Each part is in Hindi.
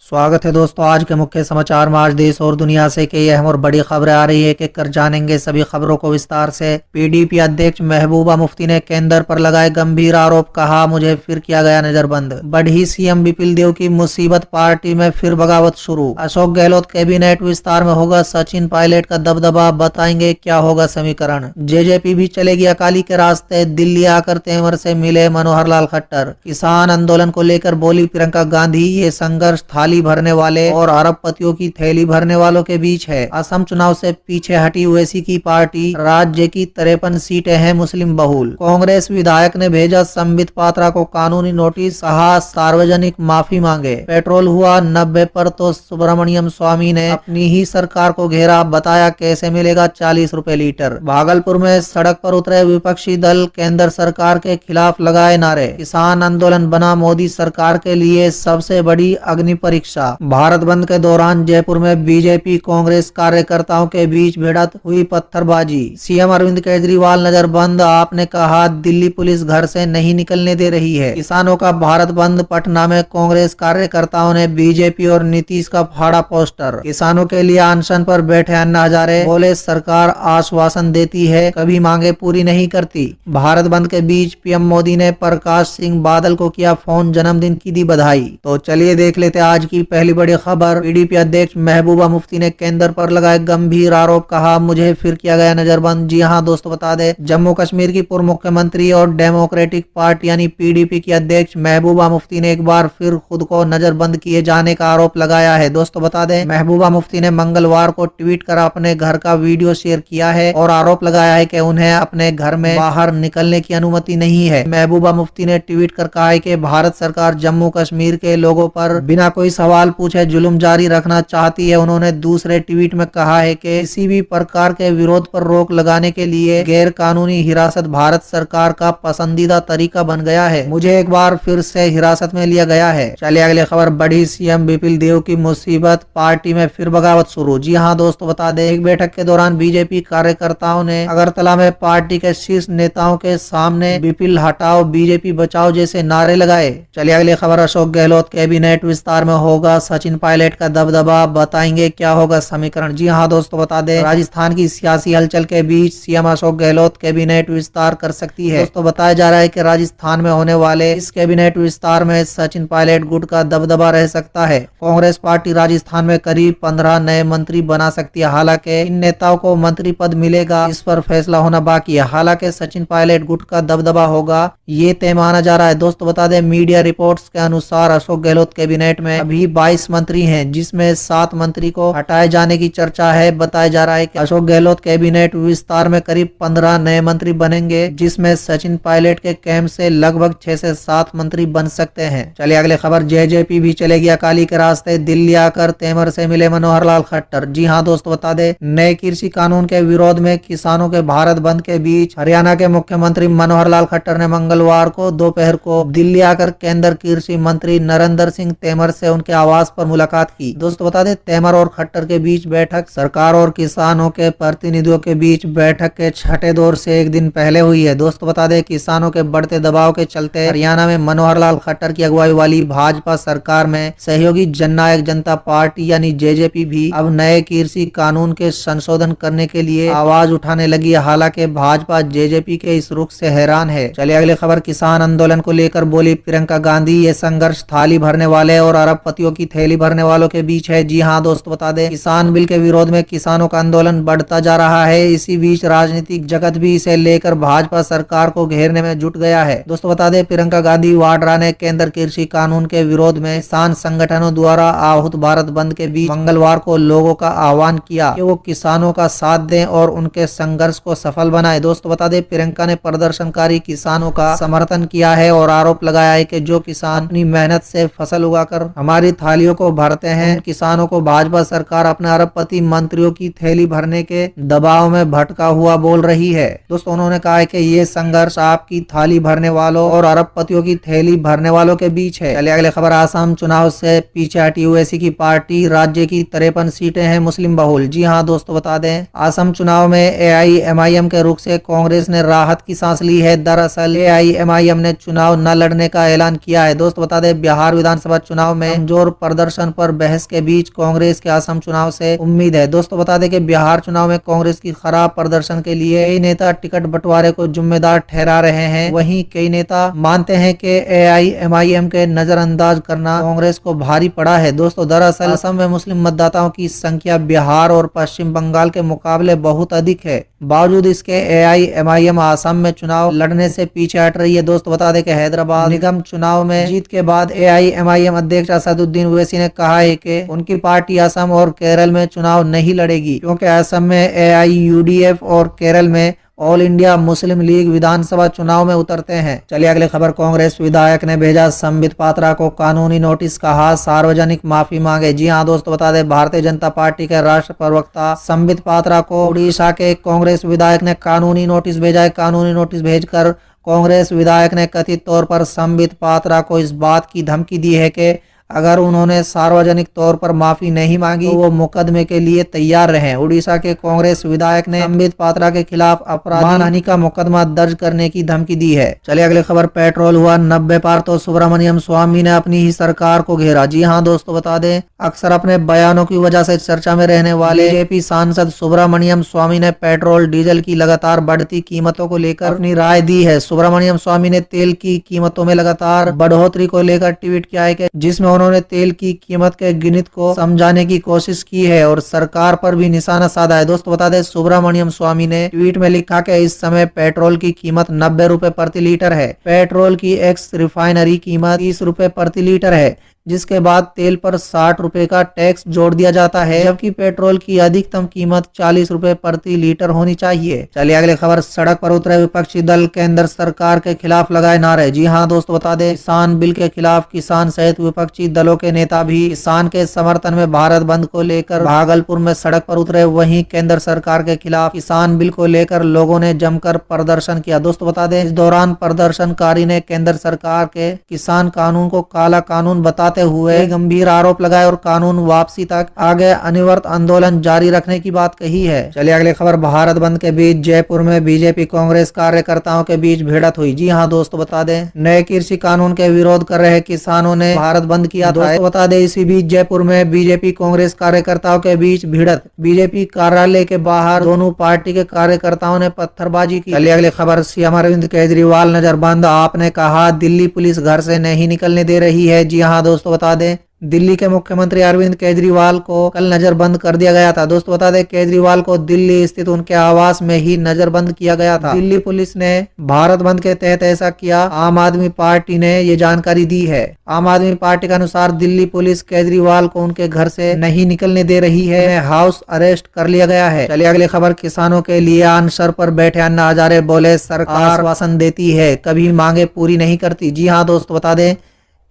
स्वागत है दोस्तों। आज के मुख्य समाचार में आज देश और दुनिया से कई अहम और बड़ी खबरें आ रही है। एक एक कर जानेंगे सभी खबरों को विस्तार से। पीडीपी अध्यक्ष महबूबा मुफ्ती ने केंद्र पर लगाए गंभीर आरोप, कहा मुझे फिर किया गया नजरबंद। बढ़ी सीएम विपिन देव की मुसीबत, पार्टी में फिर बगावत शुरू। अशोक गहलोत कैबिनेट विस्तार में होगा सचिन पायलट का दबदबा, बताएंगे क्या होगा समीकरण। जेजेपी भी चलेगी अकाली के रास्ते, दिल्ली आकर तेवर से मिले मनोहर लाल खट्टर। किसान आंदोलन को लेकर बोली प्रियंका गांधी, ये संघर्ष थाली भरने वाले और अरबपतियों की थैली भरने वालों के बीच है। असम चुनाव से पीछे हटी ओवैसी की पार्टी, राज्य की 53 सीटें हैं मुस्लिम बहुल। कांग्रेस विधायक ने भेजा संबित पात्रा को कानूनी नोटिस, कहा सार्वजनिक माफी मांगे। पेट्रोल हुआ 90 पर तो सुब्रमण्यम स्वामी ने अपनी ही सरकार को घेरा, बताया कैसे मिलेगा 40 रुपए लीटर। भागलपुर में सड़क पर उतरे विपक्षी दल, केंद्र सरकार के खिलाफ लगाए नारे। किसान आंदोलन बना मोदी सरकार के लिए सबसे बड़ी अग्नि परीक्षा। भारत बंद के दौरान जयपुर में बीजेपी कांग्रेस कार्यकर्ताओं के बीच भिड़ंत हुई, पत्थरबाजी। सीएम अरविंद केजरीवाल नजरबंद, आपने कहा दिल्ली पुलिस घर से नहीं निकलने दे रही है। किसानों का भारत बंद, पटना में कांग्रेस कार्यकर्ताओं ने बीजेपी और नीतीश का फाड़ा पोस्टर। किसानों के लिए अनशन पर बैठे अन्ना हजारे, बोले सरकार आश्वासन देती है कभी मांगे पूरी नहीं करती। भारत बंद के बीच पीएम मोदी ने प्रकाश सिंह बादल को किया फोन, जन्मदिन की दी बधाई। तो चलिए देख लेते आज की पहली बड़ी खबर। पीडीपी अध्यक्ष महबूबा मुफ्ती ने केंद्र पर लगाए गंभीर आरोप, कहा मुझे फिर किया गया नजरबंद। जी हां दोस्तों, बता दें जम्मू कश्मीर की पूर्व मुख्यमंत्री और डेमोक्रेटिक पार्टी यानी पीडीपी की अध्यक्ष महबूबा मुफ्ती ने एक बार फिर खुद को नजरबंद किए जाने का आरोप लगाया है। दोस्तों बता दें महबूबा मुफ्ती ने मंगलवार को ट्वीट कर अपने घर का वीडियो शेयर किया है और आरोप लगाया है कि उन्हें अपने घर में बाहर निकलने की अनुमति नहीं है। महबूबा मुफ्ती ने ट्वीट कर कहा है कि भारत सरकार जम्मू कश्मीर के लोगों पर बिना कोई सवाल पूछे जुल्म जारी रखना चाहती है। उन्होंने दूसरे ट्वीट में कहा है कि किसी भी प्रकार के विरोध पर रोक लगाने के लिए गैर कानूनी हिरासत भारत सरकार का पसंदीदा तरीका बन गया है। मुझे एक बार फिर से हिरासत में लिया गया है। चलिए अगली खबर। बढ़ी सीएम विपिन देव की मुसीबत, पार्टी में फिर बगावत शुरू। जी हाँ दोस्तों, बता दें एक बैठक के दौरान बीजेपी कार्यकर्ताओं ने अगरतला में पार्टी के शीर्ष नेताओं के सामने विपिन हटाओ बीजेपी बचाओ जैसे नारे लगाए। चलिए अगली खबर। अशोक गहलोत कैबिनेट विस्तार में होगा सचिन पायलट का दबदबा, बताएंगे क्या होगा समीकरण। जी हाँ दोस्तों, बता दें राजस्थान की सियासी हलचल के बीच सीएम अशोक गहलोत कैबिनेट विस्तार कर सकती है। दोस्तों बताया जा रहा है कि राजस्थान में होने वाले इस कैबिनेट विस्तार में सचिन पायलट गुट का दबदबा रह सकता है। कांग्रेस पार्टी राजस्थान में करीब 15 नए मंत्री बना सकती है। हालांकि इन नेताओं को मंत्री पद मिलेगा, इस पर फैसला होना बाकी है। हालांकि सचिन पायलट गुट का दबदबा होगा, ये तय माना जा रहा है। दोस्तों बता दें मीडिया रिपोर्ट्स के अनुसार अशोक गहलोत कैबिनेट में अभी 22 मंत्री हैं, जिसमें 7 मंत्री को हटाए जाने की चर्चा है। बताया जा रहा है कि अशोक गहलोत कैबिनेट विस्तार में करीब 15 नए मंत्री बनेंगे, जिसमें सचिन पायलट के कैंप से लगभग 6 से 7 मंत्री बन सकते हैं। चलिए अगले खबर। जेजेपी भी चलेगी अकाली के रास्ते, दिल्ली आकर तेवर से मिले मनोहर लाल खट्टर। जी हाँ दोस्तों, बता दें नए कृषि कानून के विरोध में किसानों के भारत बंद के बीच हरियाणा के मुख्यमंत्री मनोहर लाल खट्टर ने मंगलवार को दोपहर को दिल्ली आकर केंद्र कृषि मंत्री नरेंद्र सिंह तोमर से उनके आवास पर मुलाकात की। दोस्तों बता दें तोमर और खट्टर के बीच बैठक सरकार और किसानों के प्रतिनिधियों के बीच बैठक के छठे दौर से एक दिन पहले हुई है। दोस्तों बता दें किसानों के बढ़ते दबाव के चलते हरियाणा में मनोहर लाल खट्टर की अगुवाई वाली भाजपा सरकार में सहयोगी जननायक जनता पार्टी यानी जेजेपी भी अब नए कृषि कानून के संशोधन करने के लिए आवाज उठाने लगी है। हालांकि भाजपा जेजेपी के इस रुख से हैरान है। चलिए अगली खबर। किसान आंदोलन को लेकर बोली प्रियंका गांधी, ये संघर्ष थाली भरने वाले और अरबपतियों की थैली भरने वालों के बीच है। जी हाँ दोस्तों, बता दें किसान बिल के विरोध में किसानों का आंदोलन बढ़ता जा रहा है। इसी बीच राजनीतिक जगत भी इसे लेकर भाजपा सरकार को घेरने में जुट गया है। दोस्तों बता दें प्रियंका गांधी वाड्रा ने केंद्र कृषि कानून के विरोध में किसान संगठनों द्वारा आहूत भारत बंद के बीच मंगलवार को लोगों का आह्वान किया कि वो किसानों का साथ दें और उनके संघर्ष को सफल बनाए। दोस्तों बता दें प्रियंका ने प्रदर्शनकारी किसानों का समर्थन किया है और आरोप लगाया है कि जो किसान अपनी मेहनत से फसल उगाकर हमारी थालियों को भरते हैं, किसानों को भाजपा सरकार अपने अरबपति मंत्रियों की थैली भरने के दबाव में भटका हुआ बोल रही है। दोस्तों उन्होंने कहा है कि ये संघर्ष आपकी थाली भरने वालों और अरबपतियों की थैली भरने वालों के बीच है। चलिए अगले खबर। आसाम चुनाव से पीछे हटी ओवैसी की पार्टी, राज्य की 53 सीटें हैं मुस्लिम बहुल। जी हाँ दोस्तों, बता दें असम चुनाव में एआईएमआईएम के रुख से कांग्रेस ने राहत की सांस ली है। दरअसल एआईएमआईएम ने चुनाव न लड़ने का ऐलान किया है। दोस्तों बता दें बिहार विधानसभा चुनाव में कमजोर प्रदर्शन पर बहस के बीच कांग्रेस के असम चुनाव से उम्मीद है। दोस्तों बता दें कि बिहार चुनाव में कांग्रेस की खराब प्रदर्शन के लिए कई नेता टिकट बंटवारे को जिम्मेदार ठहरा रहे हैं। वहीं कई नेता मानते हैं कि AIMIM के नजरअंदाज करना कांग्रेस को भारी पड़ा है। दोस्तों दरअसल असम में मुस्लिम मतदाताओं की संख्या बिहार और पश्चिम बंगाल के मुकाबले बहुत अधिक है। बावजूद इसके AIMIM असम में चुनाव लड़ने से पीछे हट रही है। दोस्तों बता दें कि हैदराबाद निगम चुनाव में जीत के बाद AIMIM अध्यक्ष असदुद्दीन ओवैसी ने कहा है कि उनकी पार्टी असम और केरल में चुनाव नहीं लड़ेगी, क्योंकि असम में AIUDF और केरल में ऑल इंडिया मुस्लिम लीग विधानसभा चुनाव में उतरते हैं। चलिए अगली खबर। कांग्रेस विधायक ने भेजा संबित पात्रा को कानूनी नोटिस, कहा सार्वजनिक माफी मांगे। जी हां दोस्तों बता दें, भारतीय जनता पार्टी के राष्ट्र प्रवक्ता संबित पात्रा को उड़ीसा के कांग्रेस विधायक ने कानूनी नोटिस भेजा है। कानूनी नोटिस भेजकर कांग्रेस विधायक ने कथित तौर पर संबित पात्रा को इस बात की धमकी दी है कि अगर उन्होंने सार्वजनिक तौर पर माफी नहीं मांगी तो वो मुकदमे के लिए तैयार रहे। उड़ीसा के कांग्रेस विधायक ने संबित पात्रा के खिलाफ अपराध मानहानि का मुकदमा दर्ज करने की धमकी दी है। चलिए अगली खबर। पेट्रोल हुआ 90 पार तो सुब्रमण्यम स्वामी ने अपनी ही सरकार को घेरा। जी हाँ दोस्तों बता दें, अक्सर अपने बयानों की वजह से चर्चा में रहने वाले BJP सांसद सुब्रमण्यम स्वामी ने पेट्रोल डीजल की लगातार बढ़ती कीमतों को लेकर अपनी राय दी है। सुब्रमण्यम स्वामी ने तेल की कीमतों में लगातार बढ़ोतरी को लेकर ट्वीट किया है, जिसमें उन्होंने तेल की कीमत के गणित को समझाने की कोशिश की है और सरकार पर भी निशाना साधा है। दोस्तों बता दें, सुब्रमण्यम स्वामी ने ट्वीट में लिखा कि इस समय पेट्रोल की कीमत 90 रुपए प्रति लीटर है। पेट्रोल की एक्स रिफाइनरी कीमत 30 रुपए प्रति लीटर है, जिसके बाद तेल पर 60 रुपए का टैक्स जोड़ दिया जाता है, जबकि पेट्रोल की अधिकतम कीमत 40 रुपए प्रति लीटर होनी चाहिए। चलिए अगले खबर। सड़क पर उतरे विपक्षी दल केंद्र सरकार के खिलाफ लगाए नारे। जी हां दोस्तों बता दें, किसान बिल के खिलाफ किसान सहित विपक्षी दलों के नेता भी किसान के समर्थन में भारत बंद को लेकर भागलपुर में सड़क पर उतरे। वहीं केंद्र सरकार के खिलाफ किसान बिल को लेकर लोगों ने जमकर प्रदर्शन किया। दोस्तों बता दें, इस दौरान प्रदर्शनकारी ने केंद्र सरकार के किसान कानून को काला कानून बताते हुए गंभीर आरोप लगाए और कानून वापसी तक आगे अनिवार्य आंदोलन जारी रखने की बात कही है। चलिए अगली खबर। भारत बंद के बीच जयपुर में बीजेपी कांग्रेस कार्यकर्ताओं के बीच भिड़ंत हुई। जी हां दोस्तों बता दें, नए कृषि कानून के विरोध कर रहे किसानों ने भारत बंद किया था। दोस्तों बता दें, इसी बीच जयपुर में बीजेपी कांग्रेस कार्यकर्ताओं के बीच भिड़ंत। बीजेपी कार्यालय के बाहर दोनों पार्टी के कार्यकर्ताओं ने पत्थरबाजी की। चलिए अगली खबर। सीएम अरविंद केजरीवाल नजरबंद, आपने कहा दिल्ली पुलिस घर से नहीं निकलने दे रही है। जी हां दोस्तों बता दें, दिल्ली के मुख्यमंत्री अरविंद केजरीवाल को कल नजरबंद कर दिया गया था। दोस्तों बता दें, केजरीवाल को दिल्ली स्थित उनके आवास में ही नजरबंद किया गया था। दिल्ली पुलिस ने भारत बंद के तहत ऐसा किया, आम आदमी पार्टी ने ये जानकारी दी है। आम आदमी पार्टी के अनुसार दिल्ली पुलिस केजरीवाल को उनके घर से नहीं निकलने दे रही है, हाउस अरेस्ट कर लिया गया है। चलिए अगली खबर। किसानों के लिए अनशन पर बैठे अन्ना हजारे बोले, सरकार आश्वासन देती है, कभी मांगे पूरी नहीं करती। जी हाँ दोस्तों बता दें,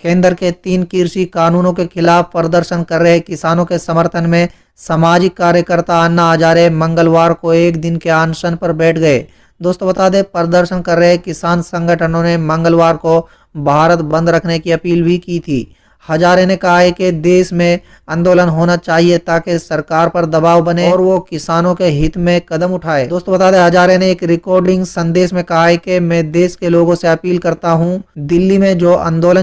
केंद्र के 3 कृषि कानूनों के खिलाफ प्रदर्शन कर रहे किसानों के समर्थन में सामाजिक कार्यकर्ता अन्ना हजारे मंगलवार को एक दिन के अनशन पर बैठ गए। दोस्तों बता दें, प्रदर्शन कर रहे किसान संगठनों ने मंगलवार को भारत बंद रखने की अपील भी की थी। हजारे ने कहा है कि देश में आंदोलन होना चाहिए ताकि सरकार पर दबाव बने और वो किसानों के हित में कदम उठाए। दोस्तों बता दें, हजारे ने एक रिकॉर्डिंग संदेश में कहा है कि मैं देश के लोगों से अपील करता हूं, दिल्ली में जो आंदोलन